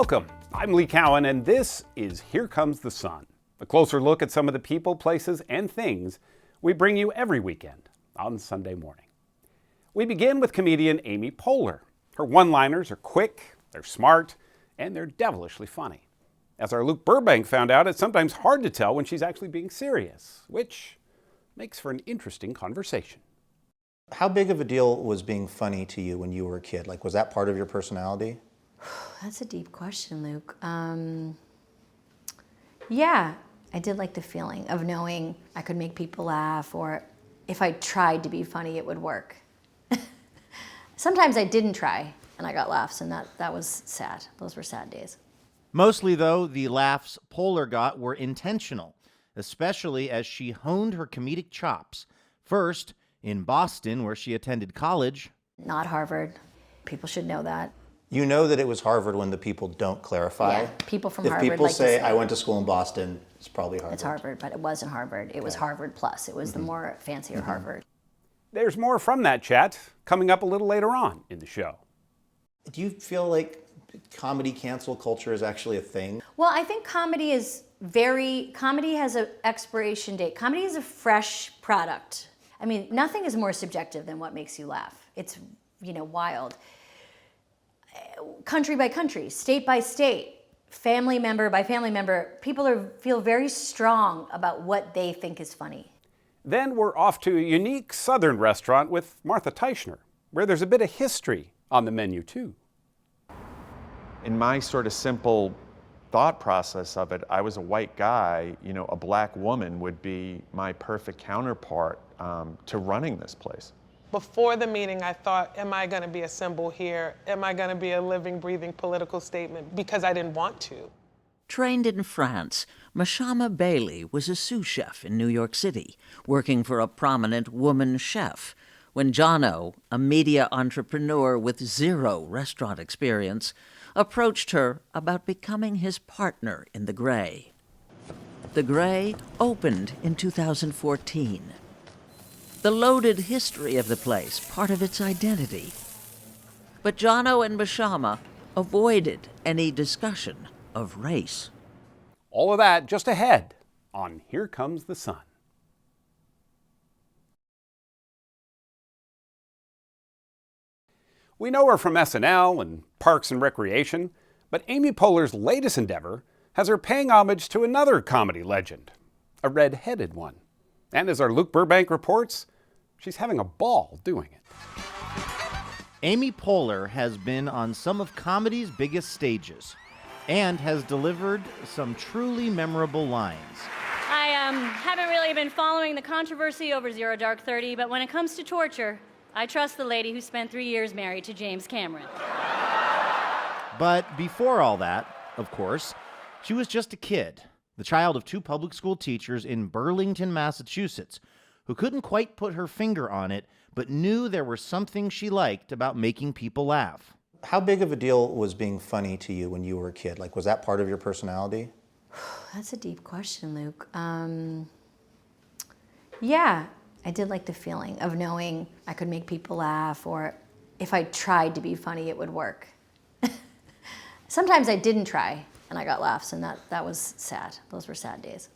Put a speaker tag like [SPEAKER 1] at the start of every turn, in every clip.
[SPEAKER 1] Welcome. I'm Lee Cowan, and this is Here Comes the Sun, a closer look at some of the people, places, and things we bring you every weekend on Sunday morning. We begin with comedian Amy Poehler. Her one-liners are quick, they're smart, and they're devilishly funny. As our Luke Burbank found out, it's sometimes hard to tell when she's actually being serious, which makes for an interesting conversation.
[SPEAKER 2] How big of a deal was being funny to you when you were a kid? Like, was that part of your personality?
[SPEAKER 3] That's a deep question, Luke. Yeah, I did like the feeling of knowing I could make people laugh, or if I tried to be funny, it would work. Sometimes I didn't try, and I got laughs, and that was sad. Those were sad days.
[SPEAKER 4] Mostly, though, the laughs Poehler got were intentional, especially as she honed her comedic chops. First, in Boston, where she attended college.
[SPEAKER 3] Not Harvard. People should know that.
[SPEAKER 2] You know that it was Harvard when the people don't clarify.
[SPEAKER 3] Yeah, people from
[SPEAKER 2] if
[SPEAKER 3] Harvard
[SPEAKER 2] people
[SPEAKER 3] like
[SPEAKER 2] say,
[SPEAKER 3] to say,
[SPEAKER 2] I went to school in Boston, it's probably Harvard.
[SPEAKER 3] It's Harvard, but it wasn't Harvard. It was Harvard Plus. It was the more fancier Harvard.
[SPEAKER 1] There's more from that chat coming up a little later on in the show.
[SPEAKER 2] Do you feel like comedy cancel culture is actually a thing?
[SPEAKER 3] Well, I think comedy has an expiration date. Comedy is a fresh product. I mean, nothing is more subjective than what makes you laugh. It's, wild. Country by country, state by state, family member by family member, people feel very strong about what they think is funny.
[SPEAKER 1] Then we're off to a unique southern restaurant with Martha Teichner, where there's a bit of history on the menu too.
[SPEAKER 5] In my sort of simple thought process of it, I was a white guy, a black woman would be my perfect counterpart to running this place.
[SPEAKER 6] Before the meeting, I thought, am I going to be a symbol here? Am I going to be a living, breathing political statement? Because I didn't want to.
[SPEAKER 7] Trained in France, Mashama Bailey was a sous chef in New York City, working for a prominent woman chef, when Jono, a media entrepreneur with zero restaurant experience, approached her about becoming his partner in The Grey. The Grey opened in 2014. The loaded history of the place, part of its identity. But Jono and Mashama avoided any discussion of race.
[SPEAKER 1] All of that just ahead on Here Comes the Sun. We know her from SNL and Parks and Recreation, but Amy Poehler's latest endeavor has her paying homage to another comedy legend, a red-headed one. And as our Luke Burbank reports, she's having a ball doing it.
[SPEAKER 4] Amy Poehler has been on some of comedy's biggest stages and has delivered some truly memorable lines.
[SPEAKER 8] I haven't really been following the controversy over Zero Dark 30, but when it comes to torture, I trust the lady who spent 3 years married to James Cameron.
[SPEAKER 4] But before all that, of course, she was just a kid, the child of two public school teachers in Burlington, Massachusetts, who couldn't quite put her finger on it, but knew there was something she liked about making people laugh.
[SPEAKER 2] How big of a deal was being funny to you when you were a kid? Like, was that part of your personality?
[SPEAKER 3] That's a deep question, Luke. Yeah, I did like the feeling of knowing I could make people laugh, or if I tried to be funny, it would work. Sometimes I didn't try, and I got laughs, and that was sad. Those were sad days.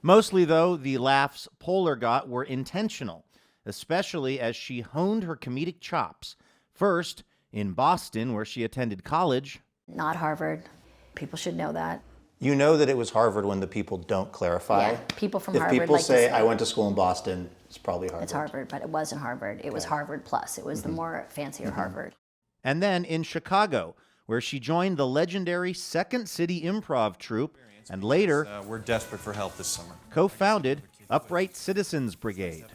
[SPEAKER 4] Mostly, though, the laughs Poehler got were intentional, especially as she honed her comedic chops. First, in Boston, where she attended college.
[SPEAKER 3] Not Harvard. People should know that.
[SPEAKER 2] You know that it was Harvard when the people don't clarify.
[SPEAKER 3] Yeah, people from
[SPEAKER 2] if
[SPEAKER 3] Harvard
[SPEAKER 2] people
[SPEAKER 3] like to
[SPEAKER 2] say,
[SPEAKER 3] say,
[SPEAKER 2] I went to school in Boston, it's probably Harvard.
[SPEAKER 3] It's Harvard, but it wasn't Harvard. It was Harvard Plus. It was the more fancier Harvard.
[SPEAKER 4] And then in Chicago, where she joined the legendary Second City Improv troupe, and later
[SPEAKER 9] we're desperate for help this summer.
[SPEAKER 4] Co-founded Upright Citizens Brigade.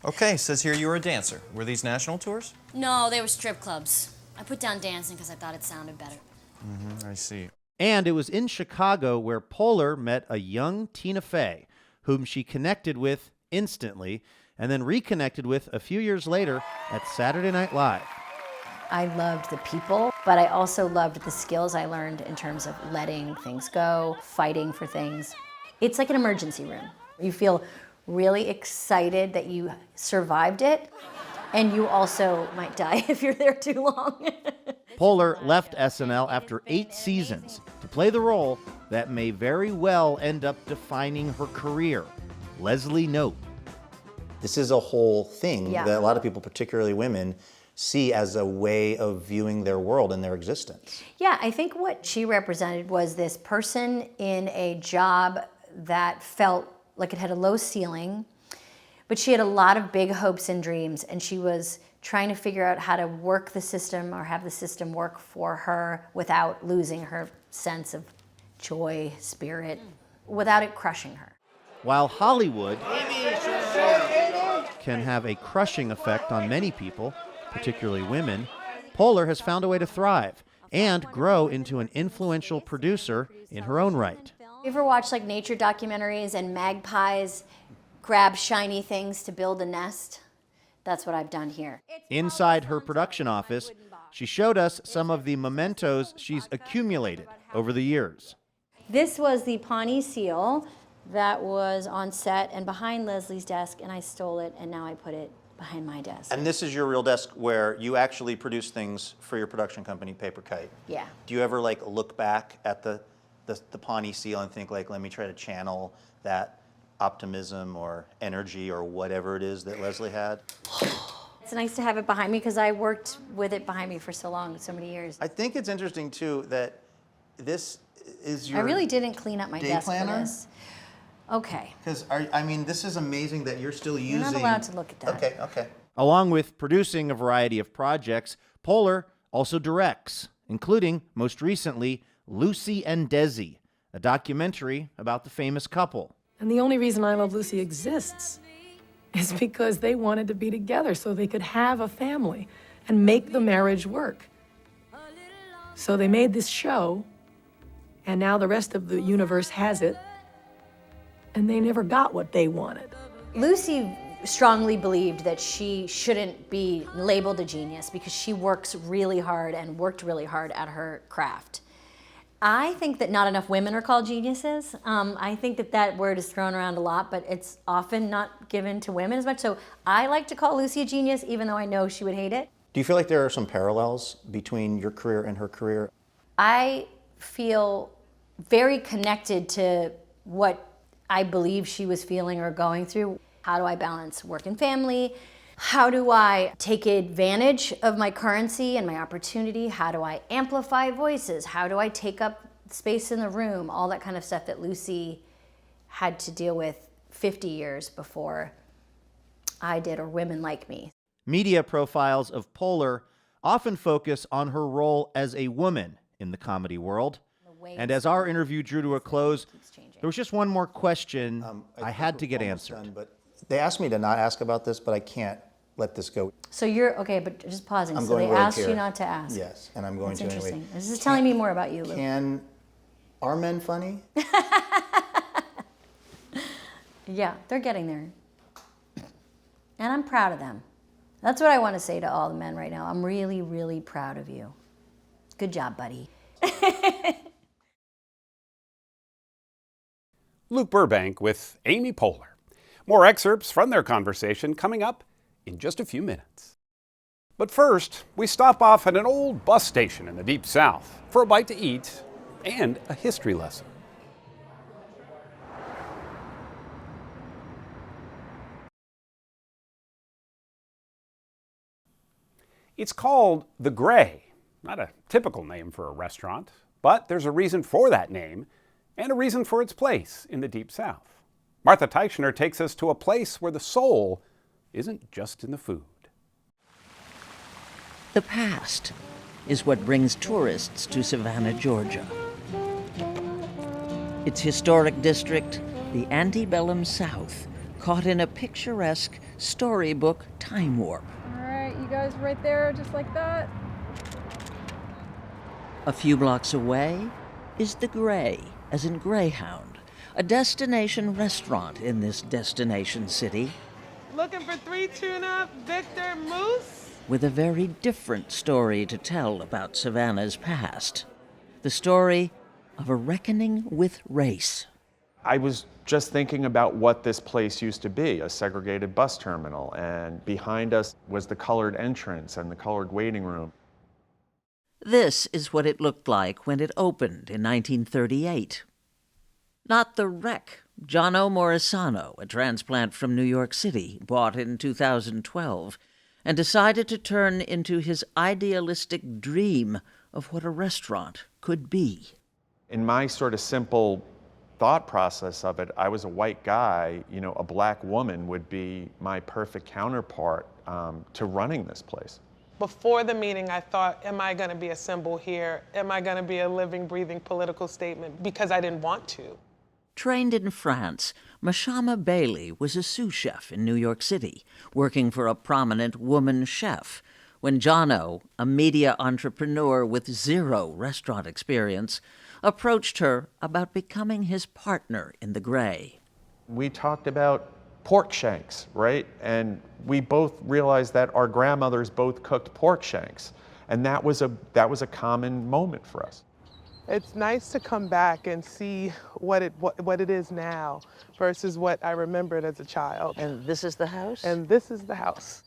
[SPEAKER 9] Okay, says here you were a dancer. Were these national tours?
[SPEAKER 8] No, they were strip clubs. I put down dancing because I thought it sounded better.
[SPEAKER 9] I see.
[SPEAKER 4] And it was in Chicago where Poehler met a young Tina Fey, whom she connected with instantly, and then reconnected with a few years later at Saturday Night Live.
[SPEAKER 3] I loved the people, but I also loved the skills I learned in terms of letting things go, fighting for things. It's like an emergency room. You feel really excited that you survived it, and you also might die if you're there too long.
[SPEAKER 4] Poehler left SNL after 8 seasons to play the role that may very well end up defining her career, Leslie Knope.
[SPEAKER 2] This is a whole thing
[SPEAKER 3] Yeah.
[SPEAKER 2] that a lot of people, particularly women, see as a way of viewing their world and their existence.
[SPEAKER 3] Yeah, I think what she represented was this person in a job that felt like it had a low ceiling, but she had a lot of big hopes and dreams, and she was trying to figure out how to work the system or have the system work for her without losing her sense of joy, spirit, without it crushing her.
[SPEAKER 4] While Hollywood can have a crushing effect on many people, particularly women, Poehler has found a way to thrive and grow into an influential producer in her own right.
[SPEAKER 3] You ever watch like nature documentaries and magpies grab shiny things to build a nest? That's what I've done here.
[SPEAKER 4] Inside her production office, she showed us some of the mementos she's accumulated over the years.
[SPEAKER 3] This was the Pawnee seal that was on set and behind Leslie's desk, and I stole it, and now I put it behind my desk.
[SPEAKER 2] And this is your real desk where you actually produce things for your production company, Paper Kite.
[SPEAKER 3] Yeah.
[SPEAKER 2] Do you ever like look back at the Pawnee seal and think like, let me try to channel that optimism or energy or whatever it is that Leslie had?
[SPEAKER 3] It's nice to have it behind me because I worked with it behind me for so long, so many years.
[SPEAKER 2] I think it's interesting too that this is your
[SPEAKER 3] I really didn't clean up my
[SPEAKER 2] day
[SPEAKER 3] desk
[SPEAKER 2] planner?
[SPEAKER 3] for this. Okay.
[SPEAKER 2] Because I mean, this is amazing that you're still using.
[SPEAKER 3] You're not allowed to look at that.
[SPEAKER 2] Okay, okay.
[SPEAKER 4] Along with producing a variety of projects, Poehler also directs, including, most recently, Lucy and Desi, a documentary about the famous couple.
[SPEAKER 10] And the only reason I Love Lucy exists is because they wanted to be together so they could have a family and make the marriage work. So they made this show, and now the rest of the universe has it, and they never got what they wanted.
[SPEAKER 3] Lucy strongly believed that she shouldn't be labeled a genius because she works really hard and worked really hard at her craft. I think that not enough women are called geniuses. I think that that word is thrown around a lot, but it's often not given to women as much. So I like to call Lucy a genius, even though I know she would hate it.
[SPEAKER 2] Do you feel like there are some parallels between your career and her career?
[SPEAKER 3] I feel very connected to what I believe she was feeling or going through. How do I balance work and family? How do I take advantage of my currency and my opportunity? How do I amplify voices? How do I take up space in the room? All that kind of stuff that Lucy had to deal with 50 years before I did, or women like me.
[SPEAKER 4] Media profiles of Poehler often focus on her role as a woman in the comedy world. And as our interview drew to a close, there was just one more question I had to get answered.
[SPEAKER 2] Done, but they asked me to not ask about this, but I can't let this go.
[SPEAKER 3] So you're, okay, but just pausing.
[SPEAKER 2] I'm
[SPEAKER 3] So
[SPEAKER 2] going
[SPEAKER 3] they
[SPEAKER 2] right
[SPEAKER 3] asked
[SPEAKER 2] here.
[SPEAKER 3] you not to ask.
[SPEAKER 2] Yes, and I'm going
[SPEAKER 3] That's
[SPEAKER 2] to
[SPEAKER 3] interesting.
[SPEAKER 2] anyway.
[SPEAKER 3] This is telling me more about you, Luke.
[SPEAKER 2] Are men funny?
[SPEAKER 3] Yeah, they're getting there. And I'm proud of them. That's what I want to say to all the men right now. I'm really, really proud of you. Good job, buddy.
[SPEAKER 1] Luke Burbank with Amy Poehler. More excerpts from their conversation coming up in just a few minutes. But first, we stop off at an old bus station in the Deep South for a bite to eat and a history lesson. It's called The Gray, not a typical name for a restaurant, but there's a reason for that name and a reason for its place in the Deep South. Martha Teichner takes us to a place where the soul isn't just in the food.
[SPEAKER 7] The past is what brings tourists to Savannah, Georgia. Its historic district, the antebellum South, caught in a picturesque storybook time warp.
[SPEAKER 11] All right, you guys right there, just like that.
[SPEAKER 7] A few blocks away is the Gray, as in Greyhound, a destination restaurant in this destination city.
[SPEAKER 6] Looking for 3 tuna, Victor Moose.
[SPEAKER 7] With a very different story to tell about Savannah's past. The story of a reckoning with race.
[SPEAKER 5] I was just thinking about what this place used to be, a segregated bus terminal, and behind us was the colored entrance and the colored waiting room.
[SPEAKER 7] This is what it looked like when it opened in 1938. Not the wreck Jono Morisano, a transplant from New York City, bought in 2012 and decided to turn into his idealistic dream of what a restaurant could be.
[SPEAKER 5] In my sort of simple thought process of it, I was a white guy, a black woman would be my perfect counterpart to running this place.
[SPEAKER 6] Before the meeting, I thought, am I going to be a symbol here? Am I going to be a living, breathing political statement? Because I didn't want to.
[SPEAKER 7] Trained in France, Mashama Bailey was a sous chef in New York City, working for a prominent woman chef, when Jono, a media entrepreneur with zero restaurant experience, approached her about becoming his partner in the Gray.
[SPEAKER 5] We talked about pork shanks, right? And we both realized that our grandmothers both cooked pork shanks. And that was a common moment for us.
[SPEAKER 6] It's nice to come back and see what it is now versus what I remembered as a child.
[SPEAKER 7] And this is the house?
[SPEAKER 6] And this is the house.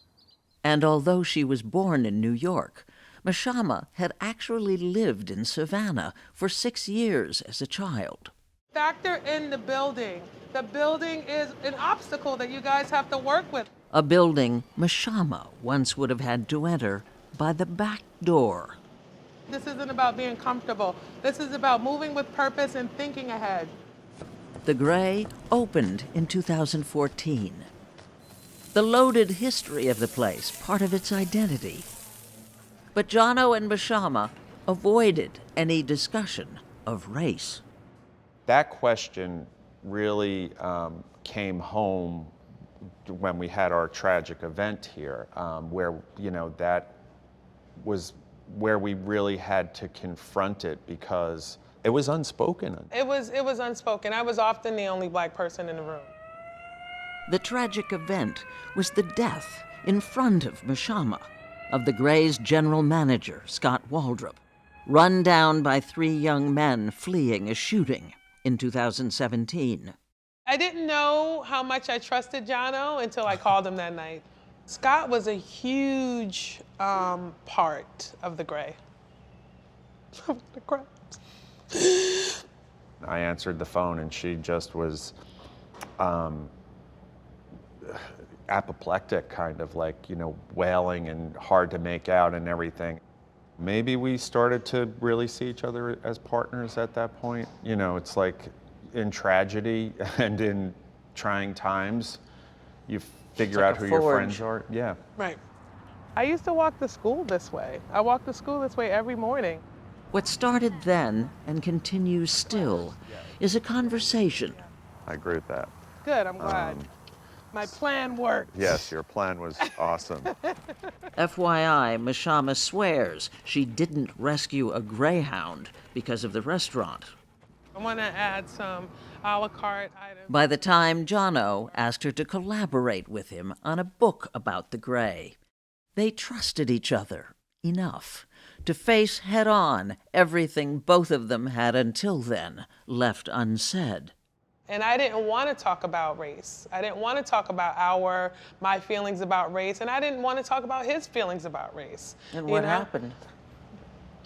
[SPEAKER 7] And although she was born in New York, Mashama had actually lived in Savannah for 6 years as a child.
[SPEAKER 6] Factor in the building. The building is an obstacle that you guys have to work with.
[SPEAKER 7] A building Mashama once would have had to enter by the back door.
[SPEAKER 6] This isn't about being comfortable. This is about moving with purpose and thinking ahead.
[SPEAKER 7] The Gray opened in 2014. The loaded history of the place, part of its identity. But Jono and Mashama avoided any discussion of race.
[SPEAKER 5] That question really came home when we had our tragic event here, where, that was where we really had to confront it because it was unspoken.
[SPEAKER 6] It was unspoken. I was often the only black person in the room.
[SPEAKER 7] The tragic event was the death in front of Mashama of the Gray's general manager, Scott Waldrop, run down by 3 young men fleeing a shooting in 2017.
[SPEAKER 6] I didn't know how much I trusted Jono until I called him that night. Scott was a huge part of the Gray.
[SPEAKER 5] I answered the phone and she just was apoplectic, kind of like, wailing and hard to make out and everything. Maybe we started to really see each other as partners at that point. It's like in tragedy and in trying times, you figure out who your friends are. Yeah.
[SPEAKER 6] Right. I used to walk to school this way. I walk to school this way every morning.
[SPEAKER 7] What started then and continues still is a conversation.
[SPEAKER 5] I agree with that.
[SPEAKER 6] Good, I'm glad. My plan worked.
[SPEAKER 5] Yes, your plan was awesome.
[SPEAKER 7] FYI, Mashama swears she didn't rescue a greyhound because of the restaurant.
[SPEAKER 6] I want to add some a la carte items.
[SPEAKER 7] By the time Jono asked her to collaborate with him on a book about the Gray, they trusted each other enough to face head-on everything both of them had until then left unsaid.
[SPEAKER 6] And I didn't want to talk about race. I didn't want to talk about my feelings about race, and I didn't want to talk about his feelings about race.
[SPEAKER 7] And what happened?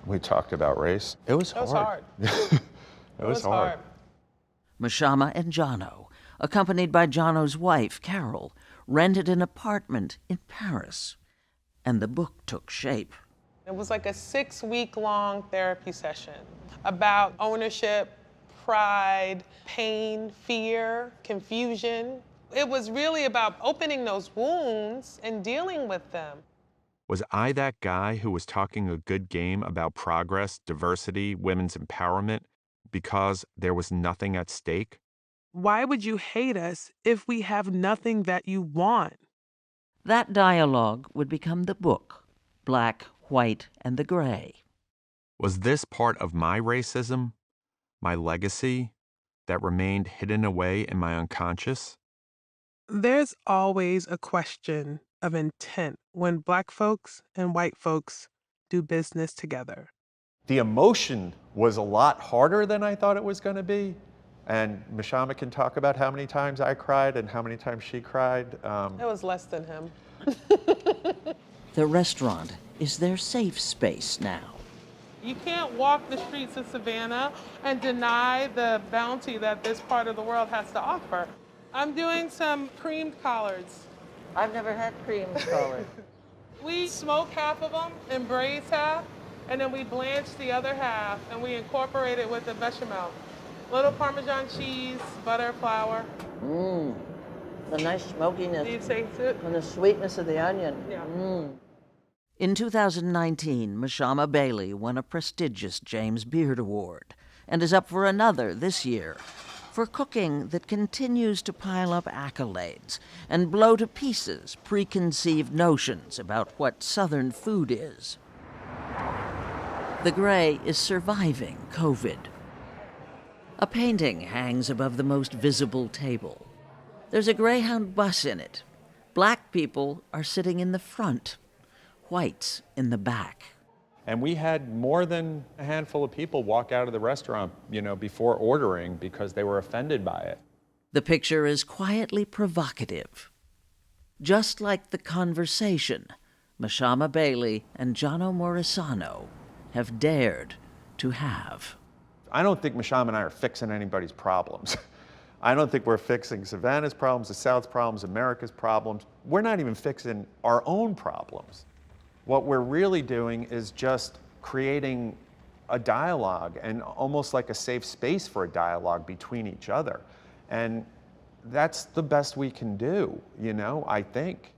[SPEAKER 5] We talked about race. It was hard. It was hard.
[SPEAKER 7] Mashama and Jono, accompanied by Jono's wife, Carol, rented an apartment in Paris, and the book took shape.
[SPEAKER 6] It was like a 6-week-long therapy session about ownership, pride, pain, fear, confusion. It was really about opening those wounds and dealing with them.
[SPEAKER 5] Was I that guy who was talking a good game about progress, diversity, women's empowerment because there was nothing at stake?
[SPEAKER 6] Why would you hate us if we have nothing that you want?
[SPEAKER 7] That dialogue would become the book, Black, White, and the Gray.
[SPEAKER 5] Was this part of my racism, my legacy, that remained hidden away in my unconscious?
[SPEAKER 6] There's always a question of intent when black folks and white folks do business together.
[SPEAKER 5] The emotion was a lot harder than I thought it was going to be. And Mashama can talk about how many times I cried and how many times she cried.
[SPEAKER 6] It was less than him.
[SPEAKER 7] The restaurant is their safe space now.
[SPEAKER 6] You can't walk the streets of Savannah and deny the bounty that this part of the world has to offer. I'm doing some creamed collards.
[SPEAKER 7] I've never had cream collar.
[SPEAKER 6] We smoke half of them and braise half, and then we blanch the other half, and we incorporate it with the bechamel. Little Parmesan cheese, butter, flour.
[SPEAKER 7] Mmm, the nice smokiness.
[SPEAKER 6] Do you taste it?
[SPEAKER 7] And the sweetness of the onion.
[SPEAKER 6] Yeah.
[SPEAKER 7] Mm. In 2019, Mashama Bailey won a prestigious James Beard Award and is up for another this year for cooking that continues to pile up accolades and blow to pieces preconceived notions about what Southern food is. The Gray is surviving COVID. A painting hangs above the most visible table. There's a Greyhound bus in it. Black people are sitting in the front, whites in the back.
[SPEAKER 5] And we had more than a handful of people walk out of the restaurant, before ordering because they were offended by it.
[SPEAKER 7] The picture is quietly provocative. Just like the conversation Mashama Bailey and Jono Morisano have dared to have.
[SPEAKER 5] I don't think Mashama and I are fixing anybody's problems. I don't think we're fixing Savannah's problems, the South's problems, America's problems. We're not even fixing our own problems. What we're really doing is just creating a dialogue and almost like a safe space for a dialogue between each other. And that's the best we can do, I think.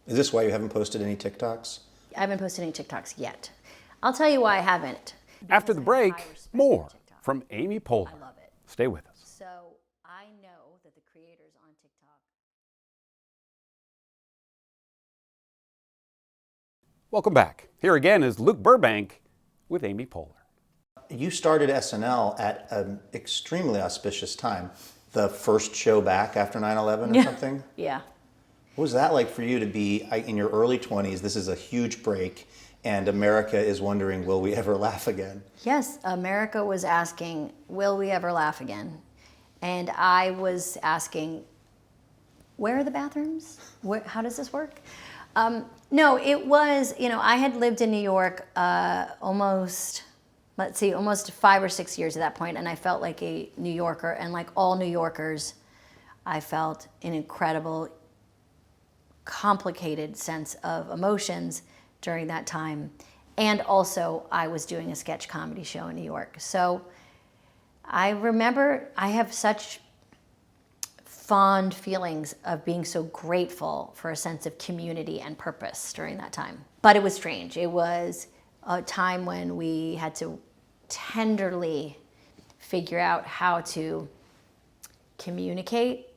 [SPEAKER 2] Is this why you haven't posted any TikToks?
[SPEAKER 3] I haven't posted any TikToks yet. I'll tell you why I haven't.
[SPEAKER 1] After the break, more from Amy Poehler.
[SPEAKER 3] I love it.
[SPEAKER 1] Stay with us.
[SPEAKER 3] So I know that the creators on TikTok.
[SPEAKER 1] Welcome back. Here again is Luke Burbank with Amy Poehler.
[SPEAKER 2] You started SNL at an extremely auspicious time. The first show back after 9/11 or something?
[SPEAKER 3] Yeah.
[SPEAKER 2] What was that like for you to be in your early 20s? This is a huge break, and America is wondering, will we ever laugh again?
[SPEAKER 3] Yes, America was asking, will we ever laugh again? And I was asking, where are the bathrooms? How does this work? No, it was, I had lived in New York almost 5 or 6 years at that point, and I felt like a New Yorker, and like all New Yorkers, I felt an incredible, complicated sense of emotions during that time. And also, I was doing a sketch comedy show in New York. So I remember I have such fond feelings of being so grateful for a sense of community and purpose during that time. But it was strange. It was a time when we had to tenderly figure out how to communicate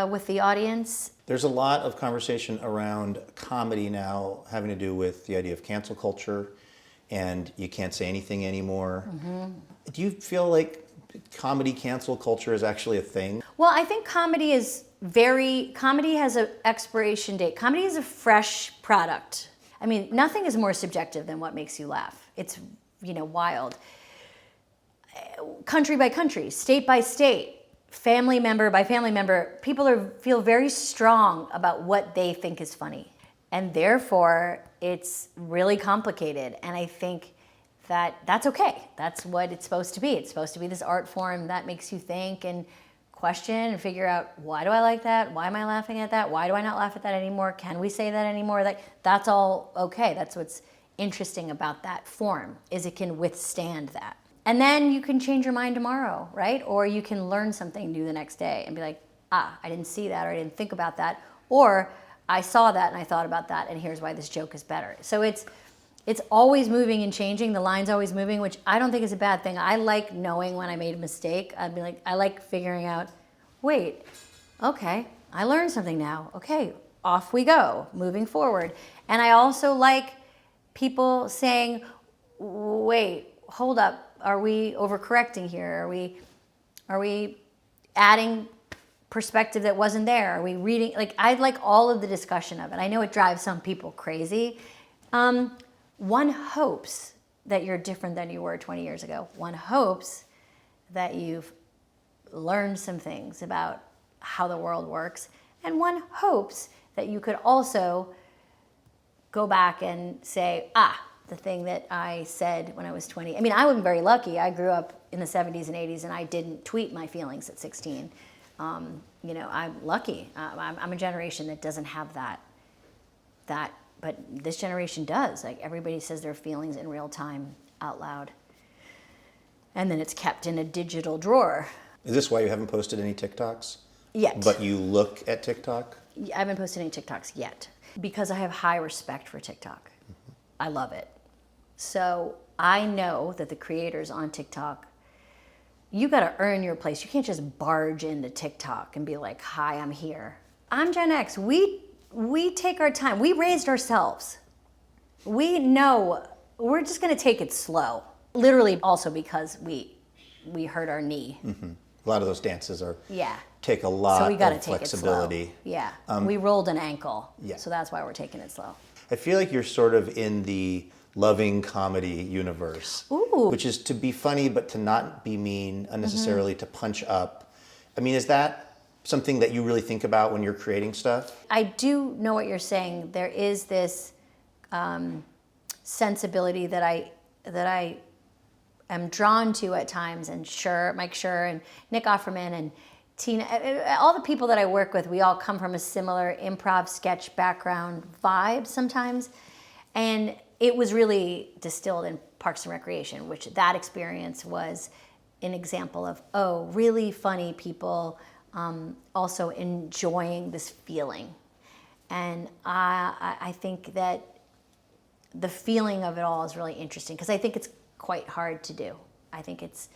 [SPEAKER 3] with the audience.
[SPEAKER 2] There's a lot of conversation around comedy now having to do with the idea of cancel culture, and you can't say anything anymore. Mm-hmm. Do you feel like comedy cancel culture is actually a thing?
[SPEAKER 3] Well, I think comedy has an expiration date. Comedy is a fresh product. I mean, nothing is more subjective than what makes you laugh. It's, wild. Country by country, state by state, family member by family member, people feel very strong about what they think is funny. And therefore, it's really complicated. And I think that's okay. That's what it's supposed to be. It's supposed to be this art form that makes you think and question and figure out, why do I like that? Why am I laughing at that? Why do I not laugh at that anymore? Can we say that anymore? That's all okay. That's what's interesting about that form, is it can withstand that. And then you can change your mind tomorrow, right? Or you can learn something new the next day and be like, I didn't see that, or I didn't think about that. Or I saw that and I thought about that, and here's why this joke is better. So it's always moving and changing. The line's always moving, which I don't think is a bad thing. I like knowing when I made a mistake. I like figuring out, wait, okay, I learned something now. Okay, off we go, moving forward. And I also like people saying, wait, hold up. Are we overcorrecting here? Are we adding perspective that wasn't there? Are we reading? I like all of the discussion of it. I know it drives some people crazy. One hopes that you're different than you were 20 years ago. One hopes that you've learned some things about how the world works. And one hopes that you could also go back and say, the thing that I said when I was 20. I mean, I was very lucky. I grew up in the 70s and 80s, and I didn't tweet my feelings at 16. You know, I'm lucky. I'm a generation that doesn't have that, but this generation does. Like, everybody says their feelings in real time out loud. And then it's kept in a digital drawer.
[SPEAKER 2] Is this why you haven't posted any TikToks?
[SPEAKER 3] Yet.
[SPEAKER 2] But you look at TikTok?
[SPEAKER 3] I haven't posted any TikToks yet because I have high respect for TikTok. I love it. So I know that the creators on TikTok, you got to earn your place. You can't just barge into TikTok and be like, hi, I'm here. I'm Gen X. We take our time. We raised ourselves. We know we're just going to take it slow. Literally also because we hurt our knee.
[SPEAKER 2] Mm-hmm. A lot of those dances
[SPEAKER 3] Yeah.
[SPEAKER 2] take a lot
[SPEAKER 3] so we gotta
[SPEAKER 2] of
[SPEAKER 3] take
[SPEAKER 2] flexibility.
[SPEAKER 3] It slow. Yeah. We rolled an ankle.
[SPEAKER 2] Yeah.
[SPEAKER 3] So that's why we're taking it slow.
[SPEAKER 2] I feel like you're sort of in the loving comedy universe.
[SPEAKER 3] Ooh.
[SPEAKER 2] Which is to be funny, but to not be mean unnecessarily, to punch up. I mean, is that something that you really think about when you're creating stuff?
[SPEAKER 3] I do know what you're saying. There is this sensibility that I am drawn to at times, and Mike Schur and Nick Offerman and Tina, all the people that I work with, we all come from a similar improv sketch background vibe sometimes. And it was really distilled in Parks and Recreation, which that experience was an example of, really funny people also enjoying this feeling. And I think that the feeling of it all is really interesting because I think it's quite hard to do. I think it's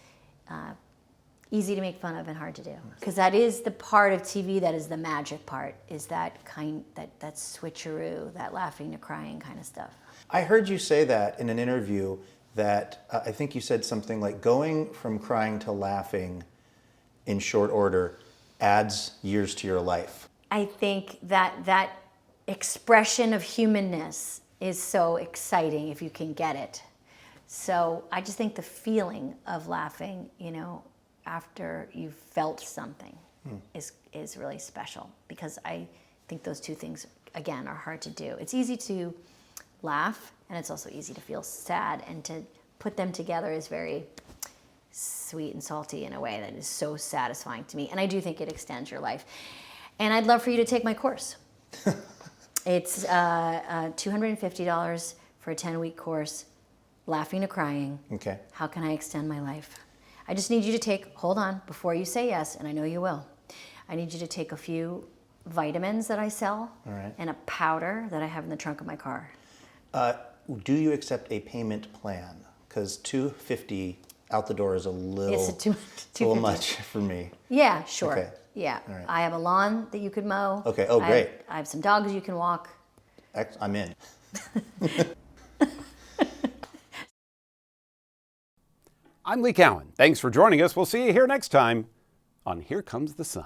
[SPEAKER 3] easy to make fun of and hard to do. Because that is the part of TV that is the magic part, is that that switcheroo, that laughing to crying kind of stuff.
[SPEAKER 2] I heard you say that in an interview that I think you said something like going from crying to laughing in short order adds years to your life.
[SPEAKER 3] I think that expression of humanness is so exciting if you can get it. So I just think the feeling of laughing, after you've felt something is really special, because I think those two things, again, are hard to do. It's easy to laugh, and it's also easy to feel sad, and to put them together is very sweet and salty in a way that is so satisfying to me. And I do think it extends your life. And I'd love for you to take my course. It's $250 for a 10-week course, laughing to crying.
[SPEAKER 2] Okay.
[SPEAKER 3] How can I extend my life? I just need you to hold on, before you say yes, and I know you will. I need you to take a few vitamins that I sell,
[SPEAKER 2] all right,
[SPEAKER 3] and a powder that I have in the trunk of my car.
[SPEAKER 2] Do you accept a payment plan? Because $250 out the door is a little much for me.
[SPEAKER 3] Yeah, sure.
[SPEAKER 2] Okay.
[SPEAKER 3] Yeah.
[SPEAKER 2] All right.
[SPEAKER 3] I have a lawn that you could mow.
[SPEAKER 2] Okay. Oh, great.
[SPEAKER 3] I have some dogs you can walk.
[SPEAKER 2] I'm in.
[SPEAKER 1] I'm Lee Cowan. Thanks for joining us. We'll see you here next time on Here Comes the Sun.